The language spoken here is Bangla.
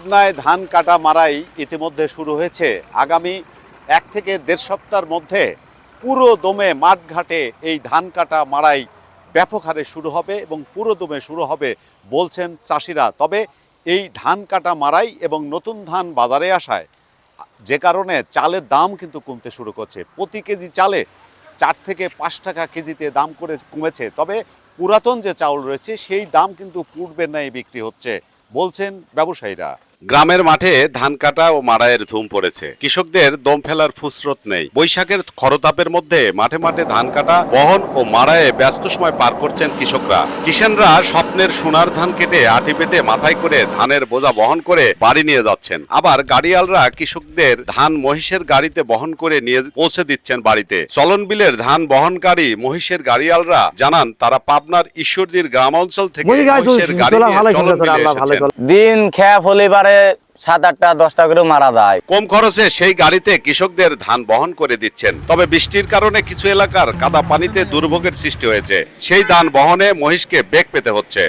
পাবনায় ধান কাটা মারাই ইতিমধ্যে শুরু হয়েছে। আগামী 1 থেকে 1.5 সপ্তাহের মধ্যে পুরো দমে মাঠঘাটে এই ধান কাটা মারাই ব্যাপক হারে শুরু হবে এবং পুরো দমে শুরু হবে বলছেন চাষিরা। তবে এই ধান কাটা মারাই এবং নতুন ধান বাজারে আসায় যে কারণে চালের দাম কিন্তু কমতে শুরু করছে। প্রতি কেজি চালে 4 থেকে 5 টাকা কেজিতে দাম করে কমেছে। তবে পুরাতন যে চাউল রয়েছে সেই দাম কিন্তু পূর্বের ন্যায় বিক্রি হচ্ছে বলছেন ব্যবসায়ীরা। গ্রামের মাঠে ধান কাটা ও মাড়াইয়ের ধুম পড়েছে। কৃষকদের দম ফেলার ফুসরত নেই। বৈশাখের খরতাপের মধ্যে মাঠে মাঠে ধান কাটা, বহন ও মাড়াইয়ে ব্যস্ত সময় পার করছেন কৃষকরা। কিষানরা স্বপ্নের সোনার ধান কেটে আটি পেতে মাথায় করে ধানের বোঝা বহন করে বাড়ি নিয়ে যাচ্ছেন। আবার গাড়িয়ালরা কৃষকদের ধান মহিষের গাড়িতে বহন করে নিয়ে পৌঁছে দিচ্ছেন বাড়িতে। চলন বিলের ধান বহনকারী মহিষের গাড়িয়ালরা জানান তারা পাবনার ঈশ্বরদীর গ্রাম অঞ্চল থেকে মহিষের গাড়ি নিয়ে চলন বিলে এসেছেন। দিন খেয়া ফলে পারে 7-8টা 10টা করে মারা যায়। কম খরচে সেই গাড়িতে কৃষকদের ধান বহন করে দিচ্ছেন। তবে বৃষ্টির কারণে কিছু এলাকার কাদা পানিতে দুর্ভোগের সৃষ্টি হয়েছে। সেই ধান বহনে মহিষকে বেগ পেতে হচ্ছে।